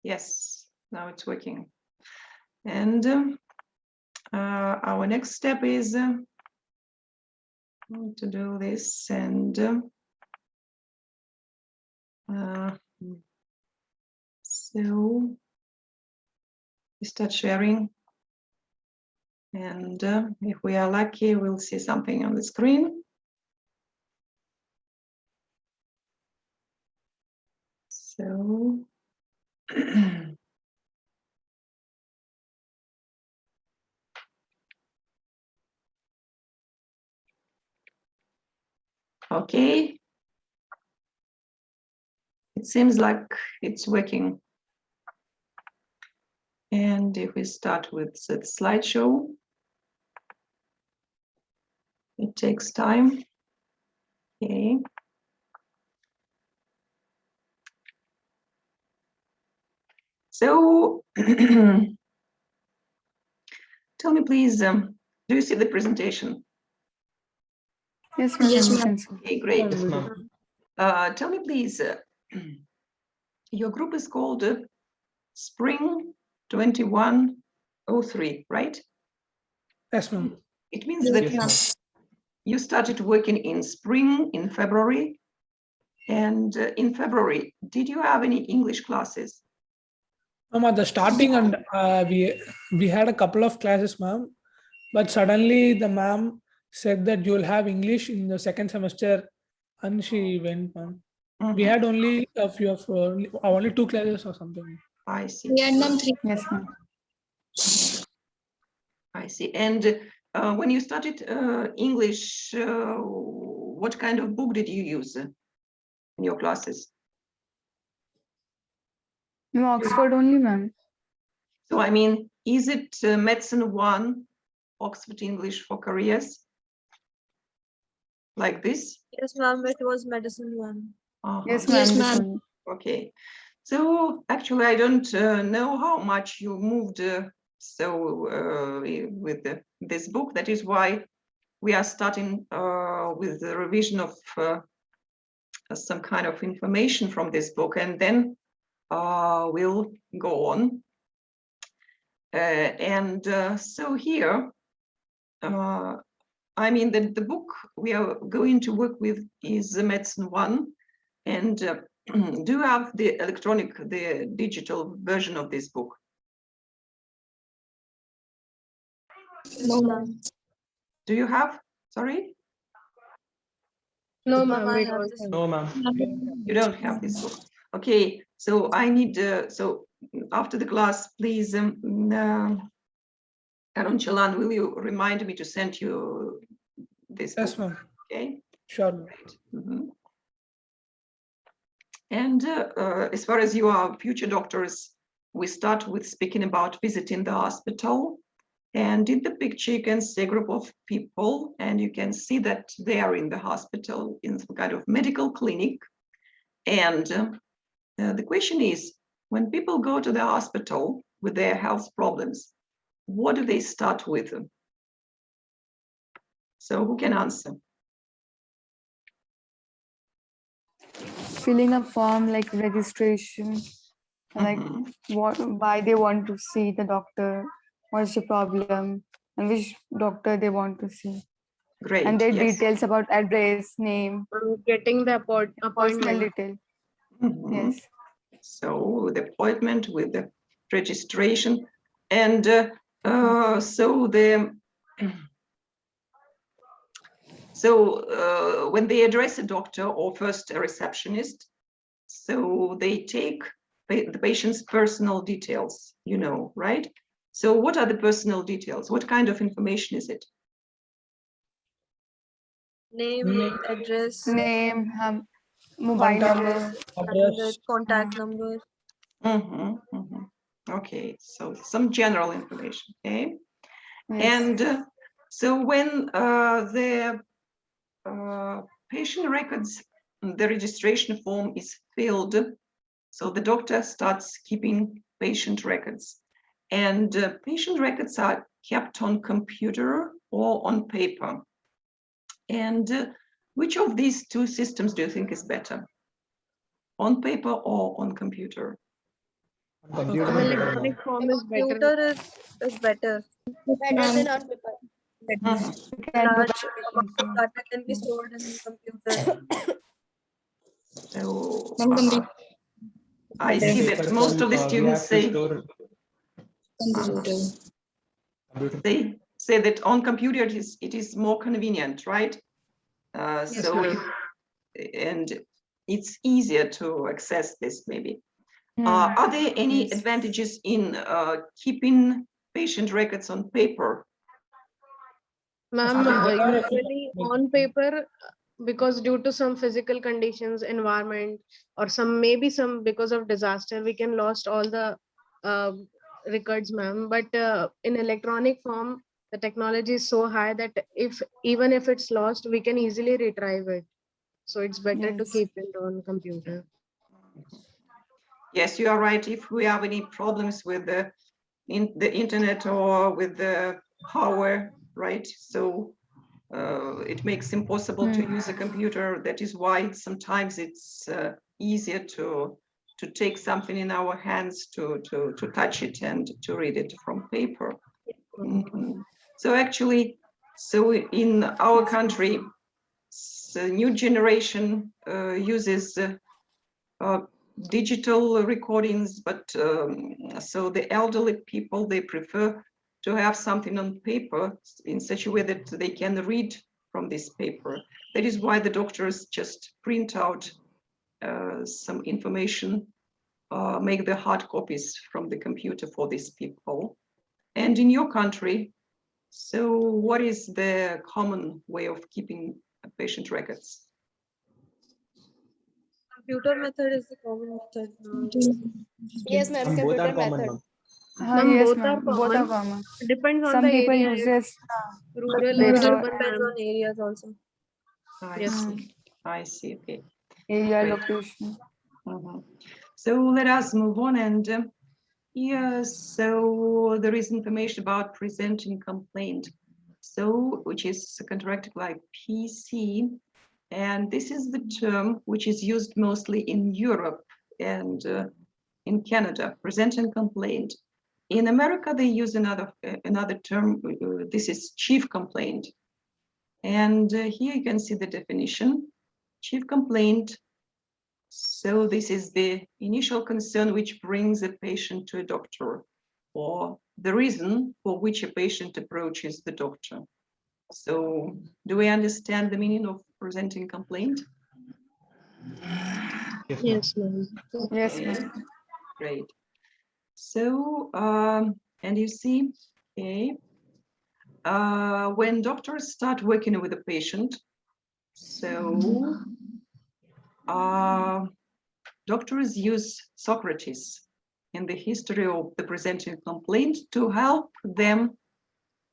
Yes, now it's working. And our next step is to do this and so we start sharing, and if we are lucky, we'll see something on the screen. So okay, it seems like it's working. And if we start with the slideshow, it takes time. Okay. So tell me, please, do you see the presentation? Yes, ma'am. Yes, ma'am. Okay, great. Yes, ma'am. Tell me, please, your group is called Spring 2103, right? Yes, ma'am. It means that Yes, you started working in spring, in February. And in February, did you have any English classes? ma'am, at the starting, and we had a couple of classes, ma'am, but suddenly the ma'am said that you will have English in the second semester, and she went, ma'am. We had only a few of only 2 classes or something. I see. We had ma'am 3. Yes, ma'am. I see. And when you started English, what kind of book did you use in your classes? No, Oxford only, ma'am. So, I mean, is it Medicine 1, Oxford English for Careers? Like this? Yes, ma'am. It was medicine 1. Yes, Yes, ma'am. ma'am. This one. Okay. So actually, I don't know how much you moved with this book. That is why we are starting with the revision of some kind of information from this book, and then we'll go on. So here, I mean, the book we are going to work with is the Medicine 1, and do you have the digital version of this book? No, ma'am. Do you have? Sorry? No, ma'am. I have this. No, ma'am. You don't have this book. Okay, so I need, so after the class, please, Arun Chalan, will you remind me to send you this Yes, book? ma'am. Okay. Sure. Great. And as far as you are future doctors, we start with speaking about visiting the hospital. And in the picture, you can see a group of people, and you can see that they are in the hospital in some kind of medical clinic. And the question is, when people go to the hospital with their health problems, what do they start with? So who can answer? Filling a form like registration, like why they want to see the doctor, what's the problem, and which doctor they want to see. Great. And their yes. details about address, name, Getting the personal appointment. detail. Mhm. Yes. So the appointment with the registration, and when they address a doctor or first a receptionist, so they take the patient's personal details, you know, right? So what are the personal details? What kind of information is it? Name, address, Name, mobile number. Address. contact number. Okay, so some general information, okay? Yes. And so when the patient records, the registration form is filled, so the doctor starts keeping patient records. And patient records are kept on computer or on paper. And which of these two systems do you think is better? On paper or on computer? Computer Okay. is better, Electronic ma'am. form is better. Is better. Better than on paper. Mhm. You can do Large amount calculations, of data can be stored in computer. So Ma'am, I see that most of the we students have to say store computer. computer. they say that on computer it is more convenient, right? Yes, So ma'am. and it's easier to access this maybe. Hmm. Are there any Yes. advantages in keeping patient records on paper? Ma'am, There are a few- usually on paper, because due to some physical conditions, environment, or maybe some because of disaster, we can lost all the uh, records, ma'am. But in electronic form, the technology is so high that even if it's lost, we can easily retrieve it. So it's better to Yes. keep it on computer. Yes, you are right. If we have any problems with the internet or with the power, right? So it makes impossible to use a computer. That is why sometimes it's easier to take something in our hands, to touch it and to read it from paper. Mhm. So actually, so in our country, the new generation uses digital recordings, but so the elderly people, they prefer to have something on paper in such a way that they can read from this paper. That is why the doctors just print out some information, make the hard copies from the computer for these people. And in your country, so what is the common way of keeping patient records? Computer method is the common method now. Yes, ma'am. Both are Computer common, method. ma'am. Ma'am, Yes, both are ma'am. Both are common. common. Depends on Some the people area, uses rural or paper urban. Depends on and areas also. I Yes. see. I see. Okay. area Great. location. Mhm. So let us move on. And yeah, so there is information about presenting complaint. So, which is contracted like PC. And this is the term which is used mostly in Europe and in Canada, presenting complaint. In America, they use another term. This is chief complaint. And here you can see the definition. Chief complaint. So this is the initial concern which brings a patient to a doctor, or the reason for which a patient approaches the doctor. So do we understand the meaning of presenting complaint? Yes, ma'am. Yes, ma'am. Yes, Okay, ma'am. great. So, and you see, okay, when doctors start working with a patient, so doctors use Socrates in the history of the presenting complaint to help them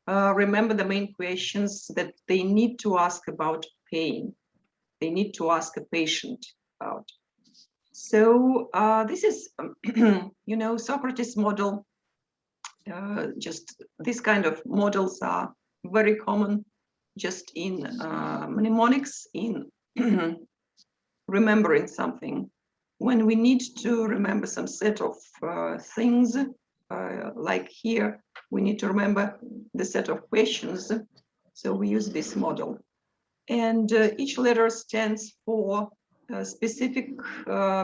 remember the main questions that they need to ask about pain. They need to ask a patient about. So this is, you know, Socrates model. Just this kind of models are very common just in mnemonics, in remembering something. When we need to remember some set of things, like here, we need to remember the set of questions. So we use this model. And each letter stands for a specific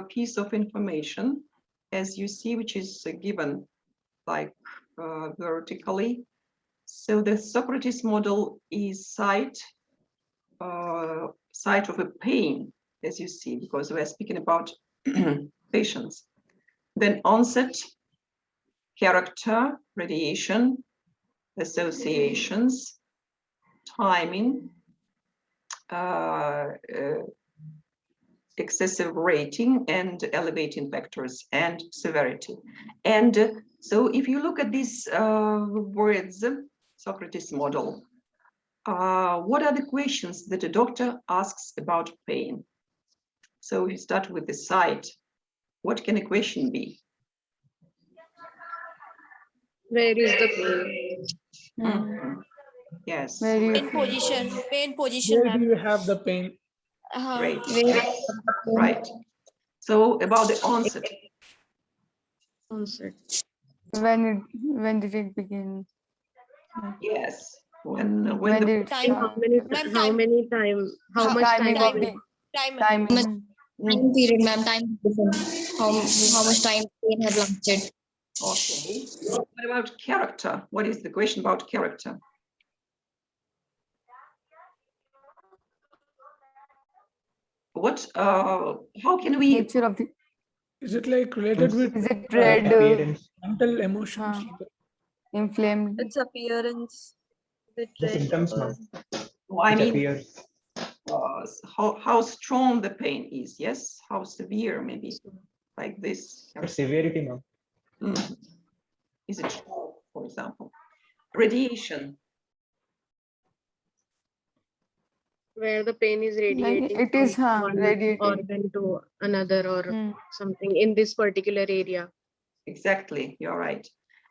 piece of information, as you see, which is given like vertically. So the Socrates model is site of a pain, as you see, because we're speaking about patients. Then onset, character, radiation, associations, timing, excessive rating, and elevating factors, and severity. And so if you look at these words, Socrates model, what are the questions that a doctor asks about pain? So we start with the site. What can a question be? Where is the pain? Mhm. Yes, Where you Pain feel? position. Pain position, Where do ma'am. you have the pain? great, Where right. So about the onset. Onset. When did it begin? Yes, when When the did it Time. How start? many, Ma'am, how time. many time, how How- much Timing time? of the Time. timing. Time period, ma'am. Time different. How much time pain had lasted? Okay. What about character? What is the question about character? What, how can we, Nature of the, Is it like related with is it red, appearance, mental emotions? huh. inflamed? Its appearance, the the red symptoms, or ma'am, I which mean, appear. how strong the pain is, yes? How severe, maybe, like this. The severity, ma'am. Mhm. Is it sharp, for example? Radiation, Where the pain is radiating it is, from huh, one radiating. organ to another or Hmm. something in this particular area. exactly, you're right.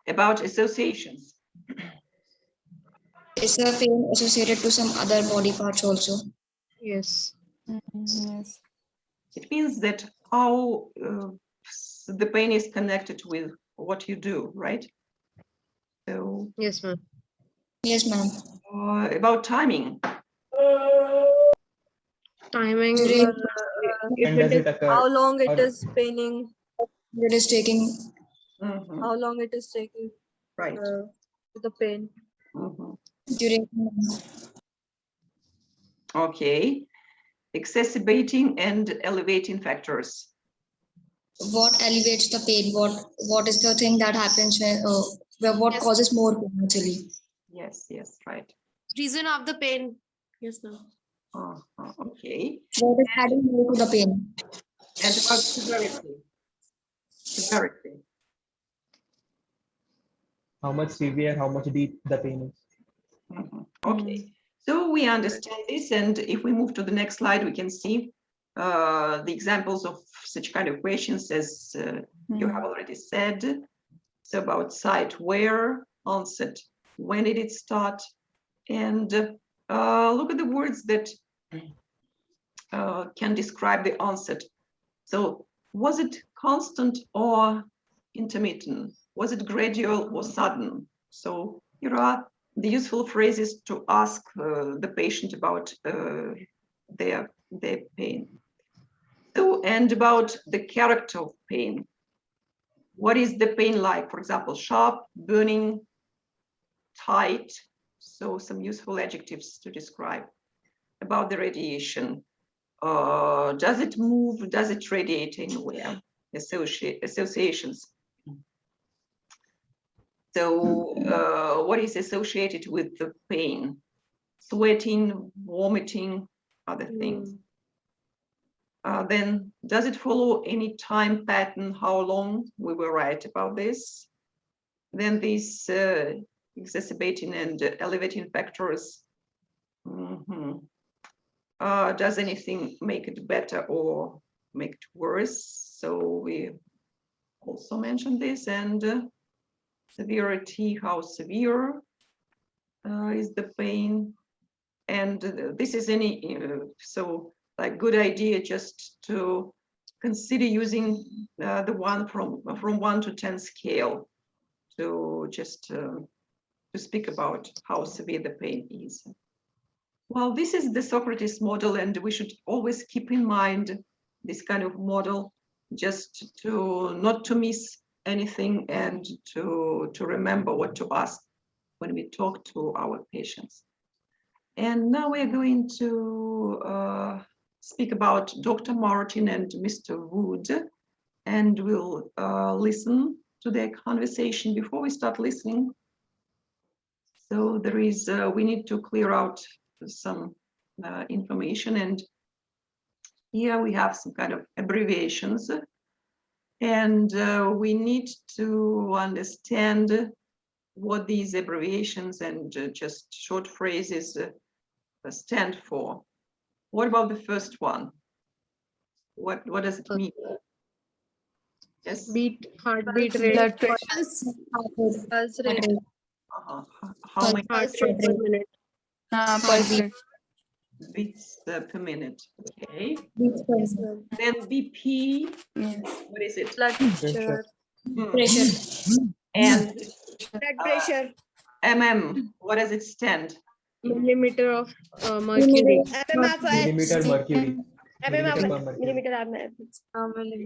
About associations, Is the pain associated to some other body parts also? Yes. Yes. it means that how the pain is connected with what you do, right? So Yes, ma'am. Yes, ma'am. about timing, Timing, During if And it does is it occur? how long it or- is paining, it is taking Mhm, how long it is taking right? the pain. Mhm. during Okay, exacerbating and elevating factors. what elevates the pain? What is the thing that happens when what Yes. causes more pain actually? Yes, yes, right. Reason of the pain. Yes, ma'am. Okay, What is adding more to the pain? and about severity. Severity. How much severe, how much deep the pain is. Mhm. Okay, so we understand this, and if we move to the next slide, we can see the examples of such kind of questions as you have already said. So about site where, onset, when did it start, and look at the words that can describe the onset. So was it constant or intermittent? Was it gradual or sudden? So here are the useful phrases to ask the patient about their pain. So, and about the character of pain. What is the pain like? For example, sharp, burning, tight. So some useful adjectives to describe. About the radiation. Does it move? Does it radiate anywhere? Associations. So what is associated with the pain? Sweating, vomiting, other things. Then does it follow any time pattern? How long? We were right about this. Then these exacerbating and elevating factors. Does anything make it better or make it worse? So we also mentioned this, and severity, how severe is the pain? And this is any, so like good idea just to consider using the one from 1 to 10 scale to just to speak about how severe the pain is. Well, this is the Socrates model, and we should always keep in mind this kind of model just to not to miss anything and to remember what to ask when we talk to our patients. And now we're going to speak about Dr. Martin and Mr. Wood, and we'll listen to their conversation. Before we start listening, so there is, we need to clear out some information, and here we have some kind of abbreviations, and we need to understand what these abbreviations and just short phrases stand for. What about the first one? What does it mean? Yes. Heartbeat rate, Blood pressure. Pulse rate. How many heart rate per minute. Pulse rate. beats per minute? Okay. Yes, Yes, ma'am. Then BP. Yes. What is it? Blood pressure. Pressure. And Blood pressure. what does it stand? Millimeter of mercury. Millimeter mercury. Millimeter per mercury.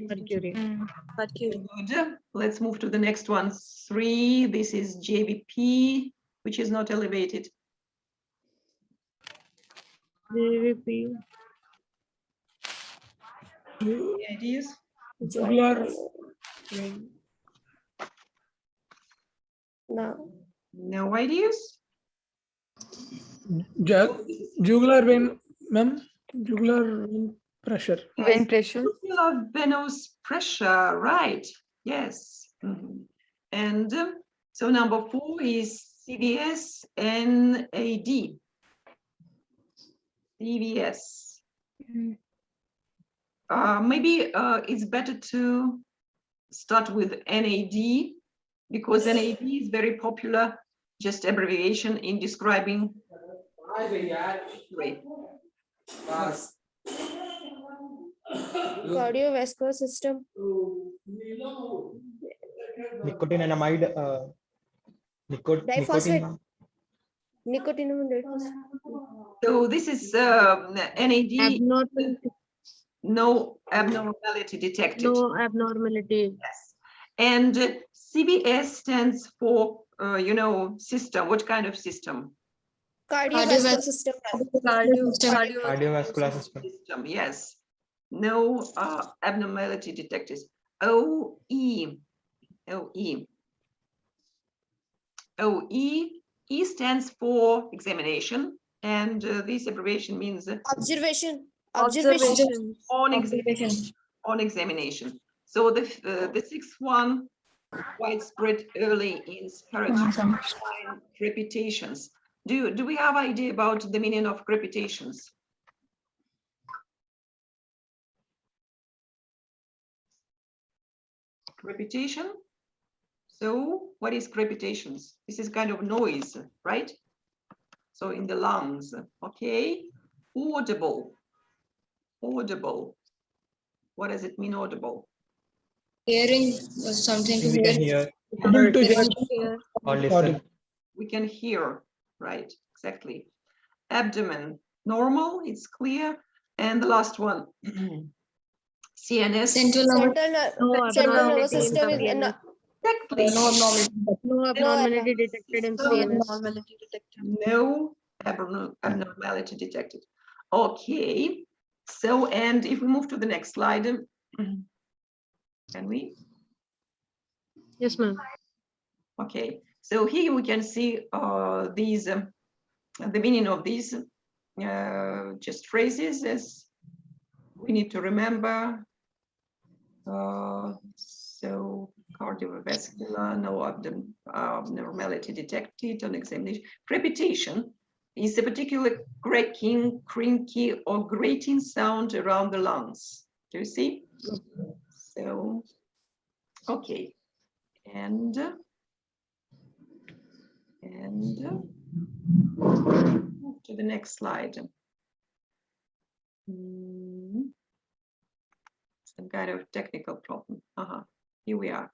Mercury. Mercury. Good. Let's move to the next one. 3. This is JVP, which is not elevated. JVP. Any ideas? Jugular, No ideas? jugular vein, ma'am. Jugular vein pressure. Vein pressure. Jugular venous pressure, right? Yes. And so number 4 is CVS NAD. CVS. Maybe it's better to start with NAD because NAD is very popular, just abbreviation in describing. Wait. Cardiovascular system. Nicotinamide. Diphosphate. Nicotin. So this is NAD, Abnormal. no abnormality detected. No abnormality. Yes. And CVS stands for, system. What kind of system? Cardiovascular system. Cardiovascular system. System, yes. No abnormality detected. OE. OE. OE. E stands for examination. And this abbreviation means Observation. on examination. So the 6th one, widespread early in respiratory crepitations. Do we have idea about the meaning of crepitations? Crepitation. So what is crepitations? This is kind of noise, right? So in the lungs, okay. Audible. Audible. What does it mean, audible? Hearing was something to We can hear. hear able to hear or listen. We can hear, right? Exactly. Abdomen, normal, it's clear. And the last one, CNS. Central Central nervous system is Exactly. No abnormality detected in CNS. No abnormality detected. Okay. So, and if we move to the next slide, can we? Yes, ma'am. Okay. So here we can see these, the meaning of these just phrases as we need to remember. So cardiovascular, no abnormality detected on examination. Crepitation is a particular cracking, crinky, or grating sound around the lungs. Do you see? So, okay. And move to the next slide. Some kind of technical problem. Here we are.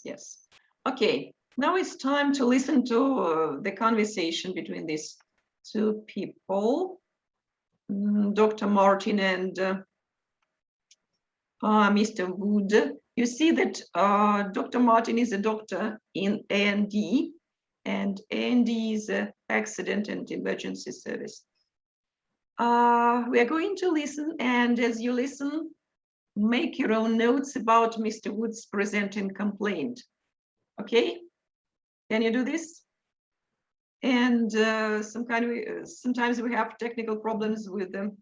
Yes. Okay. Now it's time to listen to the conversation between these two people, Dr. Martin and Mr. Wood. You see that Dr. Martin is a doctor in A&D, and A&D is Accident and Emergency Service. We are going to listen, and as you listen, make your own notes about Mr. Wood's presenting complaint. Okay? Can you do this? And sometimes we have technical problems with them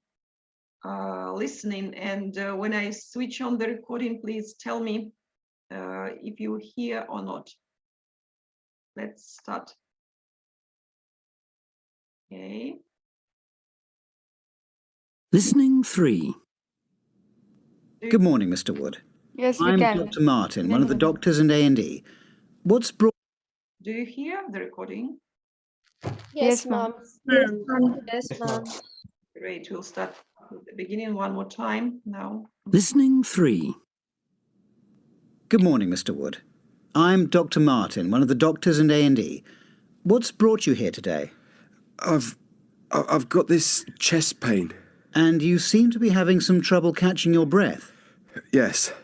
listening, and when I switch on the recording, please tell me if you hear or not. Let's start. Okay. Listening 3. Good morning, Mr. Wood. Yes, we I'm can. Dr. Martin, one of the doctors in A&E. What's brought... Do you hear the recording? Yes, ma'am. Yes, ma'am. Great, we'll start with the beginning one more time now. Listening 3. Good morning, Mr. Wood. I'm Dr. Martin, one of the doctors in A&E. What's brought you here today? I've got this chest pain. And you seem to be having some trouble catching your breath. Yes.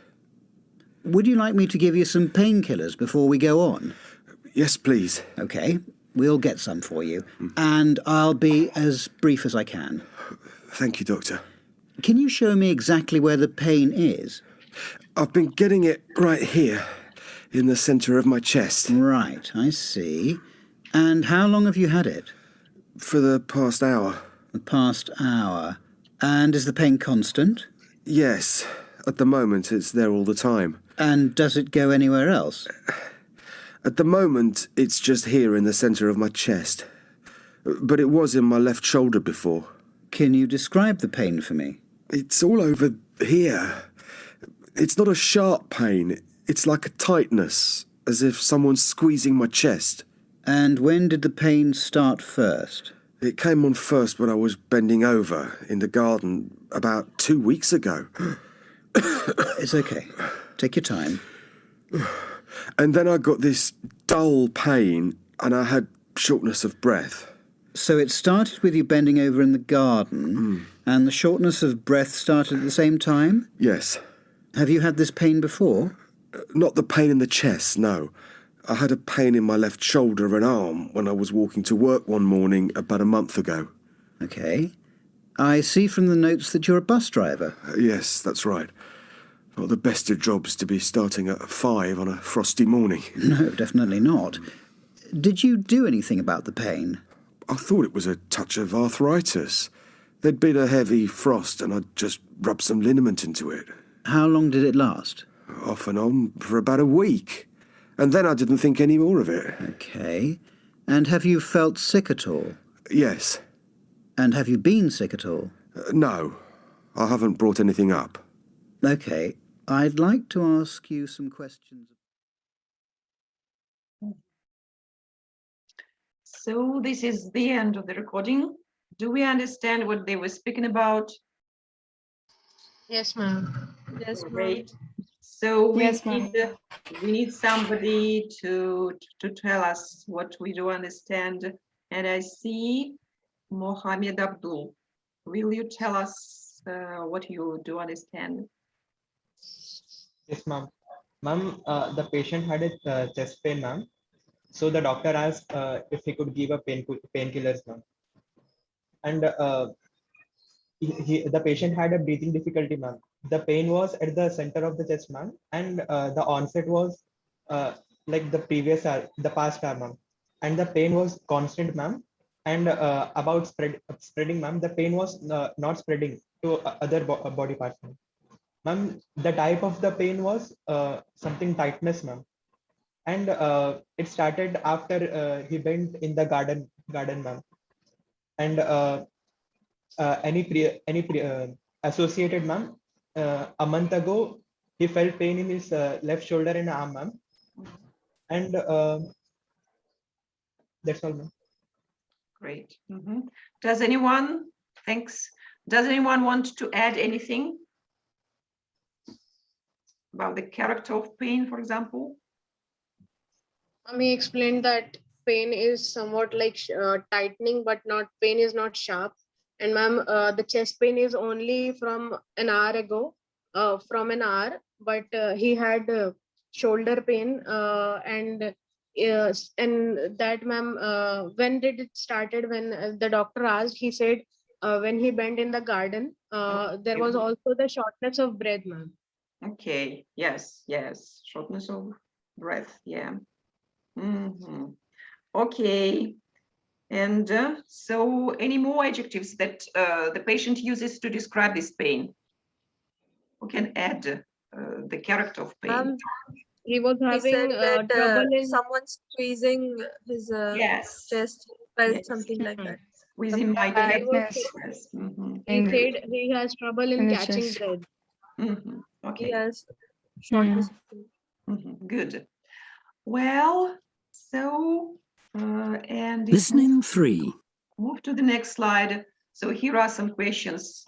Would you like me to give you some painkillers before we go on? Yes, please. Okay, we'll get some for you. And I'll be as brief as I can. Thank you, Doctor. Can you show me exactly where the pain is? I've been getting it right here, in the centre of my chest. Right, I see. And how long have you had it? For the past hour. The past hour. And is the pain constant? Yes. At the moment, it's there all the time. And does it go anywhere else? At the moment, it's just here in the centre of my chest. But it was in my left shoulder before. Can you describe the pain for me? It's all over here. It's not a sharp pain. It's like a tightness, as if someone's squeezing my chest. And when did the pain start first? It came on first when I was bending over in the garden about 2 weeks ago. It's okay. Take your time. And then I got this dull pain and I had shortness of breath. So it started with you bending over in the garden, and the shortness of breath started at the same time? Yes. Have you had this pain before? Not the pain in the chest, no. I had a pain in my left shoulder and arm when I was walking to work one morning about a month ago. Okay. I see from the notes that you're a bus driver. Yes, that's right. Not the best of jobs to be starting at 5 on a frosty morning. No, definitely not. Did you do anything about the pain? I thought it was a touch of arthritis. There'd been a heavy frost and I'd just rubbed some liniment into it. How long did it last? Off and on for about a week. And then I didn't think any more of it. Okay. And have you felt sick at all? Yes. And have you been sick at all? No. I haven't brought anything up. Okay. I'd like to ask you some questions. So this is the end of the recording. Do we understand what they were speaking about? Yes, ma'am. Yes, ma'am. Great. So Yes, ma'am. we need somebody to tell us what we do understand. And I see Mohammed Abdul. Will you tell us what you do understand? Yes, ma'am. Ma'am, the patient had a chest pain, ma'am. So the doctor asked if he could give a painkillers, ma'am. And the patient had a breathing difficulty, ma'am. The pain was at the center of the chest, ma'am, and the onset was like the past hour, ma'am. And the pain was constant, ma'am. And about spreading, ma'am, the pain was not spreading to other body parts, ma'am. Ma'am, the type of the pain was something tightness, ma'am. And it started after he went in the garden, ma'am. And associated, ma'am, a month ago, he felt pain in his left shoulder and arm, ma'am. And that's all, ma'am. Great. Does anyone, thanks. Does anyone want to add anything about the character of pain, for example? Ami explained that pain is somewhat like tightening, but pain is not sharp. And ma'am, the chest pain is only from an hour ago, but he had shoulder pain and that, ma'am, when did it started? When the doctor asked, he said when he bent in the garden, there was also the shortness of breath, ma'am. Okay, yes, shortness of breath, yeah. Okay, and so any more adjectives that the patient uses to describe this pain? Who can add the character of pain? He was He having said that trouble in someone squeezing his Yes, chest, felt Yes. something like that. within my Tightness yes. he said he has trouble in in the catching chest. breath. Okay, Yes. Shortness of breath. good. Well, so and if Listening 3. move to the next slide. So here are some questions.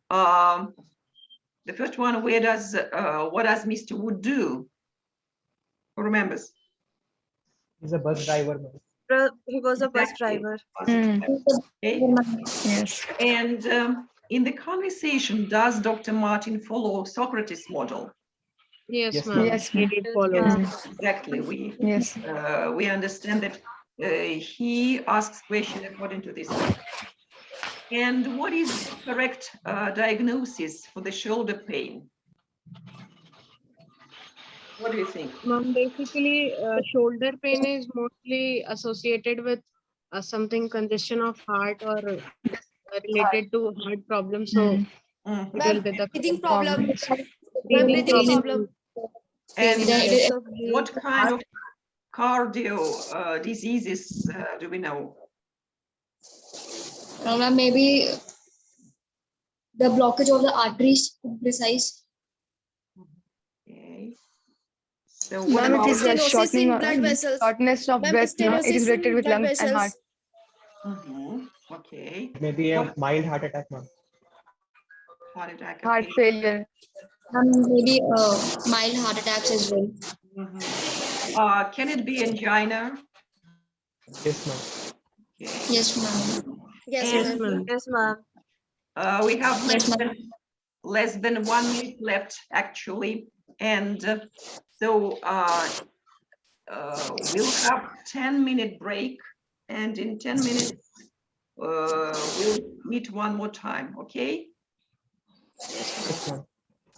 The first one, what does Mr. Wood do? Who remembers? He's a bus driver, ma'am. He was a bus Exactly. driver. Okay. Yes. And in the conversation, does Dr. Martin follow Socrates' model? Yes, Yes, ma'am. Yes, He ma'am. did Yes, follow. ma'am. Exactly. Yes. We understand that he asks question according to this. And what is the correct diagnosis for the shoulder pain? What do you think? Ma'am, basically, shoulder pain is mostly associated with something congestion of heart or related to heart problems. So Mhm. it will be the Breathing problem. problem. Breathing breathing problem. problem. And Yes. what kind of cardio diseases do we know? Ma'am, maybe the blockage of the arteries, to be precise. Okay. So Ma'am, what it about is a shortening of shortness of Ma'am, breath. No? It is stenosis in related with blood lungs and heart. vessels. Okay, Maybe a mild heart attack, ma'am. heart attack. Heart Okay. failure. Maybe mild heart attacks as well. Can it be angina? Yes, ma'am. Okay. Yes, ma'am. Yes, And ma'am. Yes, ma'am. we have Yes, ma'am. less than 1 minute left, actually. And so we'll have 10-minute break. And in 10 minutes, we'll meet one more time, okay? Yes, ma'am.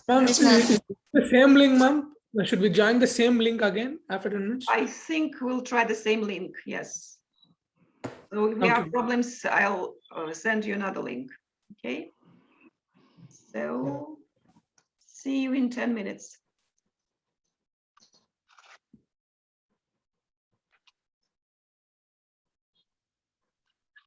Ma'am, Yes, ma'am. is the same link, ma'am? Should we join the same link again after 10 minutes? I think we'll try the same link, yes. So if we have Okay. problems, I'll send you another link, okay? So see you in 10 minutes.